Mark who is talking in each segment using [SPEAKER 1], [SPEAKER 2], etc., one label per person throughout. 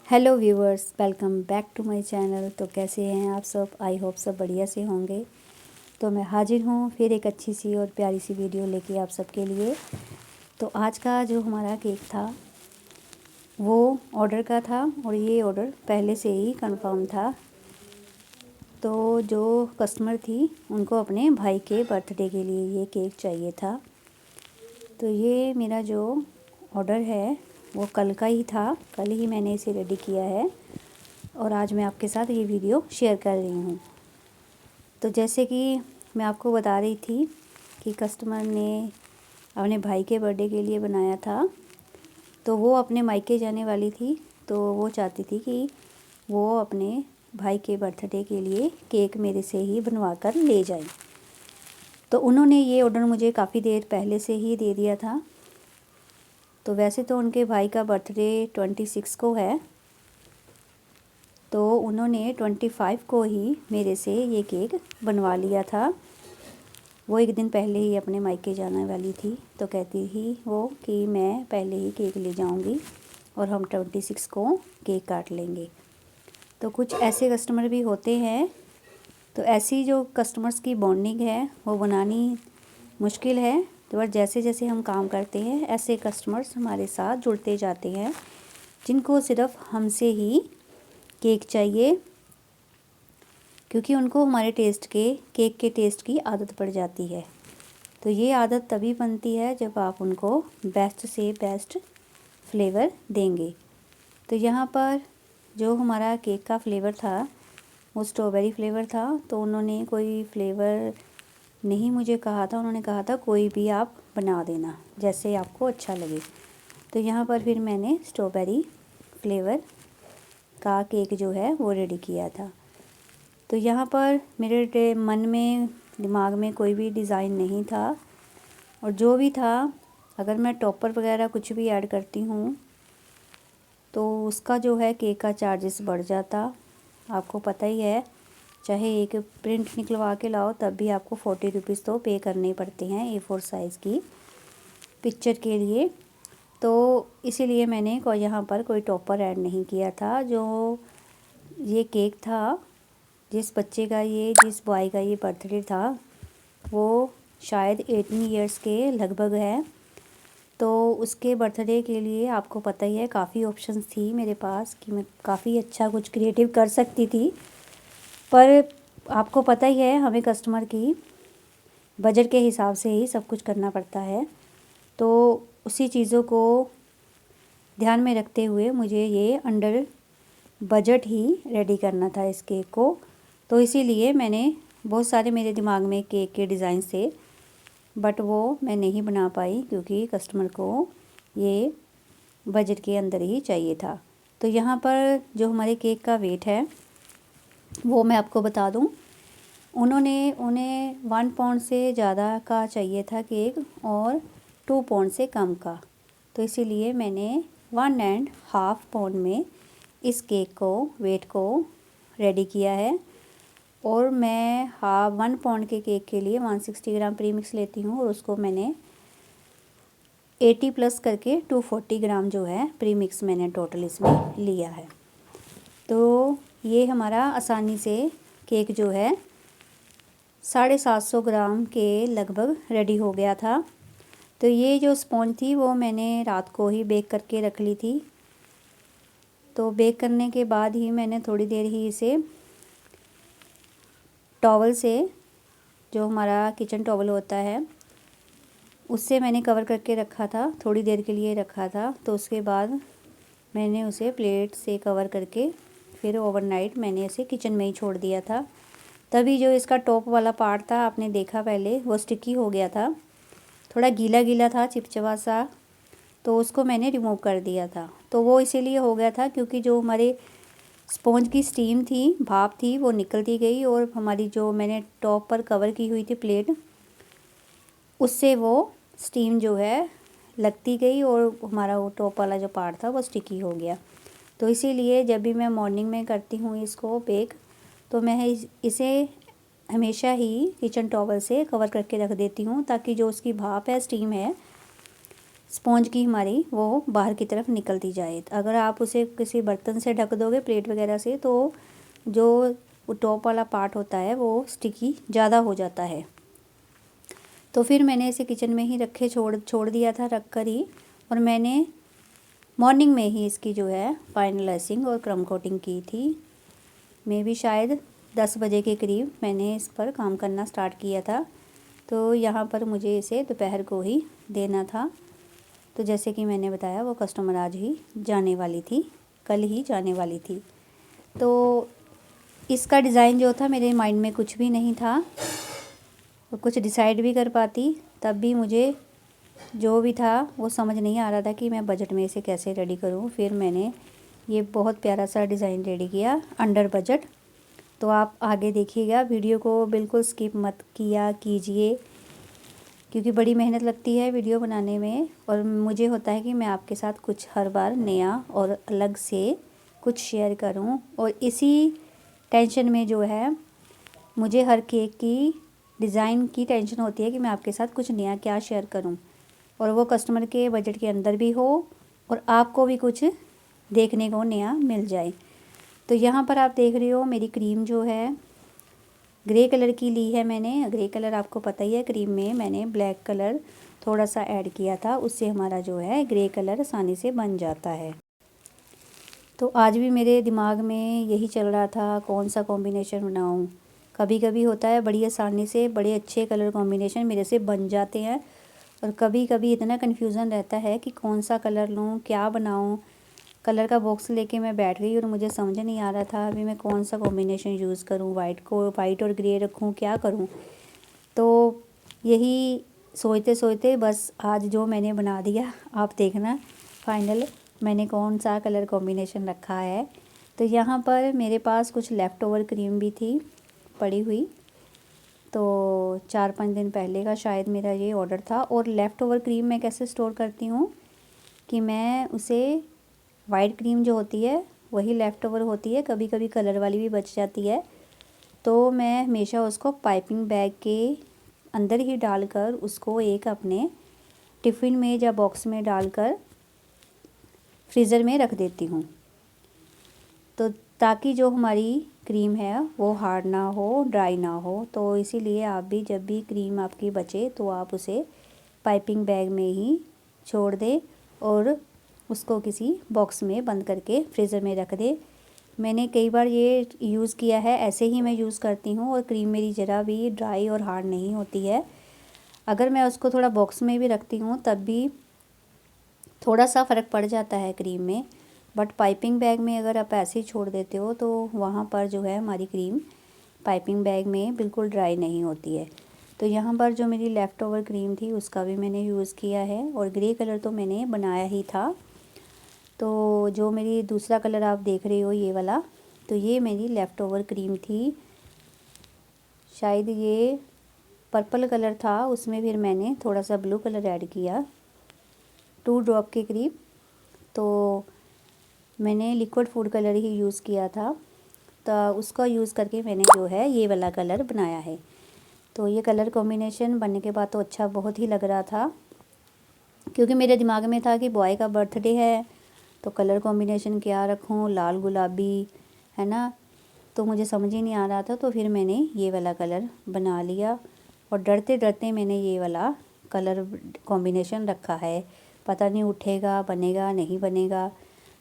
[SPEAKER 1] Hello viewers, welcome back to my channel. तो कैसे हैं आप सब? आई होप सब बढ़िया से होंगे। तो मैं हाजिर हूँ फिर एक अच्छी सी और प्यारी सी वीडियो लेके आप सबके लिए। तो आज का जो हमारा केक था वो ऑर्डर का था और ये ऑर्डर पहले से ही कंफर्म था। तो जो कस्टमर थी उनको अपने भाई के बर्थडे के लिए ये केक चाहिए था। तो ये मेरा जो ऑर्डर है वो कल का ही था, कल ही मैंने इसे रेडी किया है और आज मैं आपके साथ ये वीडियो शेयर कर रही हूँ। तो जैसे कि मैं आपको बता रही थी कि कस्टमर ने अपने भाई के बर्थडे के लिए बनाया था, तो वो अपने मायके जाने वाली थी। तो वो चाहती थी कि वो अपने भाई के बर्थडे के लिए केक मेरे से ही बनवा कर ले जाए। तो उन्होंने ये ऑर्डर मुझे काफ़ी देर पहले से ही दे दिया था। तो वैसे तो उनके भाई का बर्थडे 26 को है, तो उन्होंने 25 को ही मेरे से ये केक बनवा लिया था। वो एक दिन पहले ही अपने मायके जाने वाली थी, तो कहती थी वो कि मैं पहले ही केक ले जाऊंगी और हम 26 को केक काट लेंगे। तो कुछ ऐसे कस्टमर भी होते हैं। तो ऐसी जो कस्टमर्स की बॉन्डिंग है वो बनानी मुश्किल है, तो बस जैसे जैसे हम काम करते हैं ऐसे कस्टमर्स हमारे साथ जुड़ते जाते हैं, जिनको सिर्फ हमसे ही केक चाहिए, क्योंकि उनको हमारे केक के टेस्ट की आदत पड़ जाती है। तो ये आदत तभी बनती है जब आप उनको बेस्ट से बेस्ट फ्लेवर देंगे। तो यहाँ पर जो हमारा केक का फ्लेवर था वो स्ट्रॉबेरी फ्लेवर था। तो उन्होंने कोई फ्लेवर नहीं मुझे कहा था, उन्होंने कहा था कोई भी आप बना देना जैसे आपको अच्छा लगे। तो यहाँ पर फिर मैंने स्ट्रॉबेरी फ्लेवर का केक जो है वो रेडी किया था। तो यहाँ पर मेरे मन में दिमाग में कोई भी डिज़ाइन नहीं था, और जो भी था अगर मैं टॉपर वगैरह कुछ भी ऐड करती हूँ तो उसका जो है केक का चार्जेस बढ़ जाता। आपको पता ही है, चाहे एक प्रिंट निकलवा के लाओ तब भी आपको 40 रुपीज़ तो पे करने पड़ते हैं A4 साइज़ की पिक्चर के लिए। तो इसीलिए मैंने यहाँ पर कोई टॉपर ऐड नहीं किया था। जो ये केक था, जिस बॉय का ये बर्थडे था वो शायद 18 इयर्स के लगभग है। तो उसके बर्थडे के लिए आपको पता ही है काफ़ी ऑप्शंस थी मेरे पास कि मैं काफ़ी अच्छा कुछ क्रिएटिव कर सकती थी, पर आपको पता ही है हमें कस्टमर की बजट के हिसाब से ही सब कुछ करना पड़ता है। तो उसी चीज़ों को ध्यान में रखते हुए मुझे ये अंडर बजट ही रेडी करना था इस केक को। तो इसीलिए मैंने बहुत सारे मेरे दिमाग में केक के डिज़ाइन थे, बट वो मैं नहीं बना पाई क्योंकि कस्टमर को ये बजट के अंदर ही चाहिए था। तो यहाँ पर जो हमारे केक का वेट है वो मैं आपको बता दूँ। उन्हें 1 पाउंड से ज़्यादा का चाहिए था केक और 2 पाउंड से कम का। तो इसीलिए मैंने 1.5 पाउंड में इस केक को वेट को रेडी किया है। और मैं 1 पाउंड के केक के लिए 160 ग्राम प्रीमिक्स लेती हूँ और उसको मैंने 80 प्लस करके 240 ग्राम जो है प्रीमिक्स मैंने टोटल इसमें लिया है। तो ये हमारा आसानी से केक जो है 750 ग्राम के लगभग रेडी हो गया था। तो ये जो स्पॉन्ज थी वो मैंने रात को ही बेक करके रख ली थी। तो बेक करने के बाद ही मैंने थोड़ी देर ही इसे टॉवल से, जो हमारा किचन टॉवल होता है उससे मैंने कवर करके रखा था, थोड़ी देर के लिए रखा था। तो उसके बाद मैंने उसे प्लेट से कवर करके फिर ओवरनाइट मैंने इसे किचन में ही छोड़ दिया था। तभी जो इसका टॉप वाला पार्ट था आपने देखा पहले, वो स्टिकी हो गया था, थोड़ा गीला गीला था, चिपचिपा सा। तो उसको मैंने रिमूव कर दिया था। तो वो इसीलिए हो गया था क्योंकि जो हमारे स्पॉन्ज की स्टीम थी, भाप थी, वो निकलती गई और हमारी जो मैंने टॉप पर कवर की हुई थी प्लेट, उससे वो स्टीम जो है लगती गई और हमारा वो टॉप वाला जो पार्ट था वो स्टिकी हो गया। तो इसीलिए जब भी मैं मॉर्निंग में करती हूँ इसको बेक, तो मैं इसे हमेशा ही किचन टॉवल से कवर करके रख देती हूँ, ताकि जो उसकी भाप है, स्टीम है, स्पॉन्ज की हमारी वो बाहर की तरफ निकलती जाए। अगर आप उसे किसी बर्तन से ढक दोगे, प्लेट वगैरह से, तो जो टॉप वाला पार्ट होता है वो स्टिकी ज़्यादा हो जाता है। तो फिर मैंने इसे किचन में ही रखे छोड़ दिया था रख कर ही, और मैंने मॉर्निंग में ही इसकी जो है फाइनलाइजिंग और क्रम कोटिंग की थी। मैं भी शायद 10 बजे के करीब मैंने इस पर काम करना स्टार्ट किया था। तो यहाँ पर मुझे इसे दोपहर को ही देना था। तो जैसे कि मैंने बताया, वो कस्टमर आज ही जाने वाली थी, कल ही जाने वाली थी। तो इसका डिज़ाइन जो था मेरे माइंड में कुछ भी नहीं था, और कुछ डिसाइड भी कर पाती तब भी मुझे जो भी था वो समझ नहीं आ रहा था कि मैं बजट में इसे कैसे रेडी करूं। फिर मैंने ये बहुत प्यारा सा डिज़ाइन रेडी किया अंडर बजट। तो आप आगे देखिएगा, वीडियो को बिल्कुल स्किप मत किया कीजिए, क्योंकि बड़ी मेहनत लगती है वीडियो बनाने में, और मुझे होता है कि मैं आपके साथ कुछ हर बार नया और अलग से कुछ शेयर करूं। और इसी टेंशन में जो है, मुझे हर केक की डिज़ाइन की टेंशन होती है कि मैं आपके साथ कुछ नया क्या शेयर करूं, और वो कस्टमर के बजट के अंदर भी हो और आपको भी कुछ देखने को नया मिल जाए। तो यहाँ पर आप देख रहे हो, मेरी क्रीम जो है ग्रे कलर की ली है मैंने। ग्रे कलर आपको पता ही है, क्रीम में मैंने ब्लैक कलर थोड़ा सा ऐड किया था, उससे हमारा जो है ग्रे कलर आसानी से बन जाता है। तो आज भी मेरे दिमाग में यही चल रहा था, कौन सा कॉम्बिनेशन बनाऊं। कभी कभी होता है बड़ी आसानी से बड़े अच्छे कलर कॉम्बिनेशन मेरे से बन जाते हैं, और कभी कभी इतना कन्फ्यूज़न रहता है कि कौन सा कलर लूँ, क्या बनाऊँ। कलर का बॉक्स लेके मैं बैठ गई और मुझे समझ नहीं आ रहा था अभी मैं कौन सा कॉम्बिनेशन यूज़ करूँ, वाइट और ग्रे रखूँ, क्या करूँ। तो यही सोचते सोचते बस आज जो मैंने बना दिया, आप देखना फाइनल मैंने कौन सा कलर कॉम्बिनेशन रखा है। तो यहाँ पर मेरे पास कुछ लेफ़्ट ओवर क्रीम भी थी पड़ी हुई, तो 4-5 दिन पहले का शायद मेरा ये ऑर्डर था। और लेफ़्ट ओवर क्रीम मैं कैसे स्टोर करती हूँ कि मैं उसे, वाइट क्रीम जो होती है वही लेफ़्ट ओवर होती है, कभी कभी कलर वाली भी बच जाती है, तो मैं हमेशा उसको पाइपिंग बैग के अंदर ही डालकर उसको एक अपने टिफ़िन में या बॉक्स में डालकर फ्रीज़र में रख देती हूँ। तो ताकि जो हमारी क्रीम है वो हार्ड ना हो, ड्राई ना हो। तो इसीलिए आप भी जब भी क्रीम आपकी बचे तो आप उसे पाइपिंग बैग में ही छोड़ दें और उसको किसी बॉक्स में बंद करके फ्रीज़र में रख दें। मैंने कई बार ये यूज़ किया है, ऐसे ही मैं यूज़ करती हूँ, और क्रीम मेरी ज़रा भी ड्राई और हार्ड नहीं होती है। अगर मैं उसको थोड़ा बॉक्स में भी रखती हूँ तब भी थोड़ा सा फ़र्क पड़ जाता है क्रीम में, बट पाइपिंग बैग में अगर आप ऐसे ही छोड़ देते हो तो वहाँ पर जो है हमारी क्रीम पाइपिंग बैग में बिल्कुल ड्राई नहीं होती है। तो यहाँ पर जो मेरी लेफ़्ट ओवर क्रीम थी उसका भी मैंने यूज़ किया है, और ग्रे कलर तो मैंने बनाया ही था। तो जो मेरी दूसरा कलर आप देख रहे हो ये वाला, तो ये मेरी लेफ़्ट ओवर क्रीम थी, शायद ये पर्पल कलर था, उसमें फिर मैंने थोड़ा सा ब्लू कलर ऐड किया 2 ड्रॉप के करीब। तो मैंने लिक्विड फूड कलर ही यूज़ किया था, तो उसका यूज़ करके मैंने जो है ये वाला कलर बनाया है। तो ये कलर कॉम्बिनेशन बनने के बाद तो अच्छा बहुत ही लग रहा था, क्योंकि मेरे दिमाग में था कि बॉय का बर्थडे है तो कलर कॉम्बिनेशन क्या रखूं, लाल गुलाबी, है ना। तो मुझे समझ ही नहीं आ रहा था, तो फिर मैंने ये वाला कलर बना लिया, और डरते डरते मैंने ये वाला कलर कॉम्बिनेशन रखा है। पता नहीं उठेगा, बनेगा नहीं बनेगा।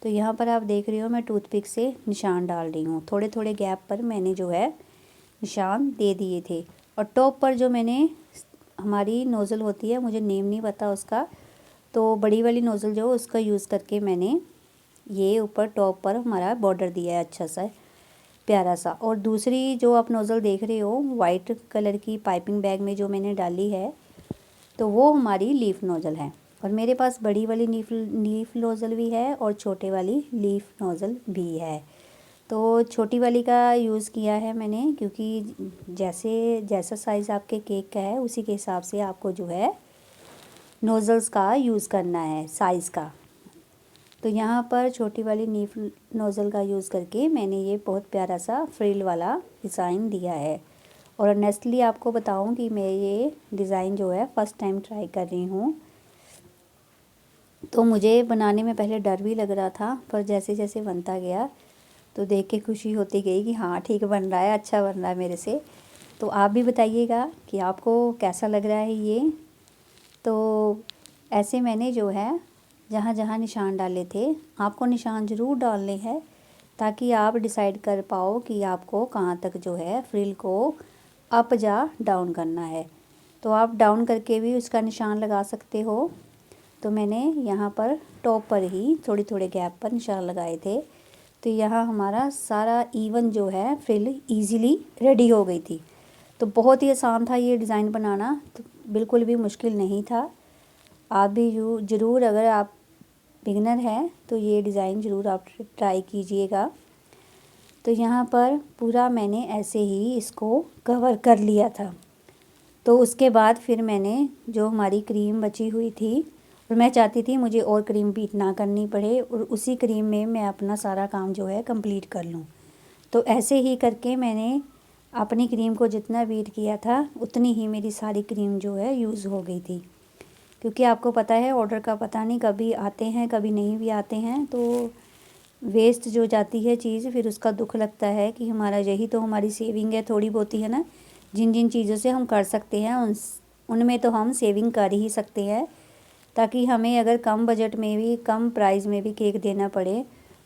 [SPEAKER 1] तो यहाँ पर आप देख रहे हो मैं टूथपिक से निशान डाल रही हूँ, थोड़े थोड़े गैप पर मैंने जो है निशान दे दिए थे। और टॉप पर जो मैंने, हमारी नोज़ल होती है, मुझे नेम नहीं पता उसका, तो बड़ी वाली नोज़ल जो उसका यूज़ करके मैंने ये ऊपर टॉप पर हमारा बॉर्डर दिया है अच्छा सा प्यारा सा। और दूसरी जो आप नोज़ल देख रहे हो वाइट कलर की पाइपिंग बैग में जो मैंने डाली है, तो वो हमारी लीफ नोज़ल है। और मेरे पास बड़ी वाली लीफ नोज़ल भी है और छोटे वाली लीफ नोज़ल भी है। तो छोटी वाली का यूज़ किया है मैंने, क्योंकि जैसा साइज़ आपके केक का है उसी के हिसाब से आपको जो है नोज़ल्स का यूज़ करना है, साइज़ का। तो यहाँ पर छोटी वाली लीफ नोज़ल का यूज़ करके मैंने ये बहुत प्यारा सा फ्रिल वाला डिज़ाइन दिया है। और ऑनेस्टली आपको बताऊँ कि मैं ये डिज़ाइन जो है फ़र्स्ट टाइम ट्राई कर रही हूँ। तो मुझे बनाने में पहले डर भी लग रहा था, पर जैसे जैसे बनता गया तो देख के खुशी होती गई कि हाँ ठीक बन रहा है, अच्छा बन रहा है मेरे से। तो आप भी बताइएगा कि आपको कैसा लग रहा है ये। तो ऐसे मैंने जो है जहाँ जहाँ निशान डाले थे, आपको निशान ज़रूर डालने हैं ताकि आप डिसाइड कर पाओ कि आपको कहाँ तक जो है फ्रिल को अप या डाउन करना है। तो आप डाउन करके भी उसका निशान लगा सकते हो। तो मैंने यहाँ पर टॉप पर ही थोड़े थोड़े गैप पर निशान लगाए थे। तो यहाँ हमारा सारा इवन जो है फ्रिल इजीली रेडी हो गई थी। तो बहुत ही आसान था ये डिज़ाइन बनाना, तो बिल्कुल भी मुश्किल नहीं था। आप भी ज़रूर, अगर आप बिगिनर हैं तो ये डिज़ाइन ज़रूर आप ट्राई कीजिएगा। तो यहाँ पर पूरा मैंने ऐसे ही इसको कवर कर लिया था। तो उसके बाद फिर मैंने जो हमारी क्रीम बची हुई थी, और मैं चाहती थी मुझे और क्रीम बीट ना करनी पड़े और उसी क्रीम में मैं अपना सारा काम जो है कंप्लीट कर लूँ। तो ऐसे ही करके मैंने अपनी क्रीम को जितना बीट किया था उतनी ही मेरी सारी क्रीम जो है यूज़ हो गई थी। क्योंकि आपको पता है ऑर्डर का पता नहीं कभी आते हैं कभी नहीं भी आते हैं, तो वेस्ट जो जाती है चीज़ फिर उसका दुख लगता है कि हमारा यही तो हमारी सेविंग है थोड़ी बहुत ही, है ना। जिन जिन चीज़ों से हम कर सकते हैं उनमें तो हम सेविंग कर ही सकते हैं, ताकि हमें अगर कम बजट में भी कम प्राइस में भी केक देना पड़े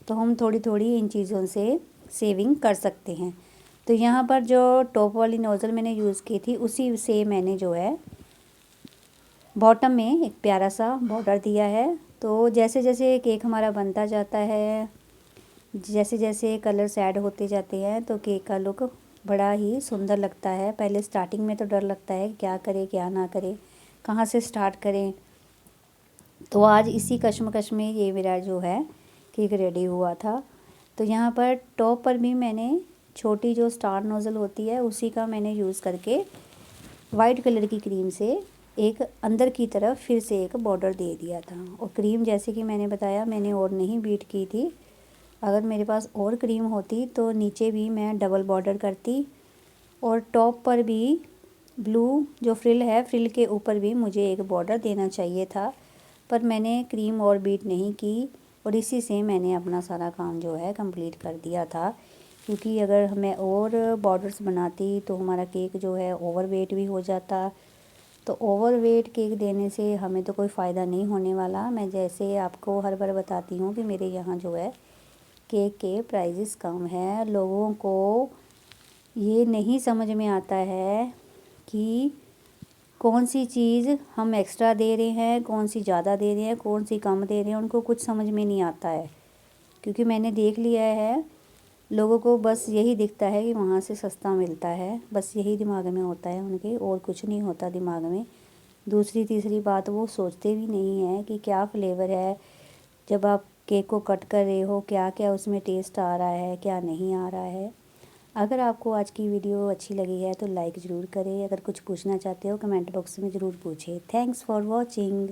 [SPEAKER 1] तो हम थोड़ी थोड़ी इन चीज़ों से सेविंग कर सकते हैं। तो यहाँ पर जो टॉप वाली नोज़ल मैंने यूज़ की थी उसी से मैंने जो है बॉटम में एक प्यारा सा बॉर्डर दिया है। तो जैसे जैसे केक हमारा बनता जाता है, जैसे जैसे कलर्स ऐड होते जाते हैं तो केक का लुक बड़ा ही सुंदर लगता है। पहले स्टार्टिंग में तो डर लगता है क्या करें क्या ना करें, कहाँ से स्टार्ट करें। तो आज इसी कश्मकश में ये मेरा जो है केक रेडी हुआ था। तो यहाँ पर टॉप पर भी मैंने छोटी जो स्टार नोज़ल होती है उसी का मैंने यूज़ करके वाइट कलर की क्रीम से एक अंदर की तरफ फिर से एक बॉर्डर दे दिया था। और क्रीम जैसे कि मैंने बताया मैंने और नहीं बीट की थी, अगर मेरे पास और क्रीम होती तो नीचे भी मैं डबल बॉर्डर करती और टॉप पर भी ब्लू जो फ्रिल है फ्रिल के ऊपर भी मुझे एक बॉर्डर देना चाहिए था, पर मैंने क्रीम और बीट नहीं की और इसी से मैंने अपना सारा काम जो है कंप्लीट कर दिया था। क्योंकि अगर मैं और बॉर्डर्स बनाती तो हमारा केक जो है ओवरवेट भी हो जाता। तो ओवरवेट केक देने से हमें तो कोई फ़ायदा नहीं होने वाला। मैं जैसे आपको हर बार बताती हूँ कि मेरे यहाँ जो है केक के प्राइजेस कम है। लोगों को ये नहीं समझ में आता है कि कौन सी चीज़ हम एक्स्ट्रा दे रहे हैं, कौन सी ज़्यादा दे रहे हैं, कौन सी कम दे रहे हैं, उनको कुछ समझ में नहीं आता है। क्योंकि मैंने देख लिया है लोगों को बस यही दिखता है कि वहाँ से सस्ता मिलता है, बस यही दिमाग में होता है उनके, और कुछ नहीं होता दिमाग में। दूसरी तीसरी बात वो सोचते भी नहीं है कि क्या फ्लेवर है, जब आप केक को कट कर रहे हो क्या क्या उसमें टेस्ट आ रहा है क्या नहीं आ रहा है। अगर आपको आज की वीडियो अच्छी लगी है तो लाइक ज़रूर करें। अगर कुछ पूछना चाहते हो कमेंट बॉक्स में ज़रूर पूछें। Thanks for watching.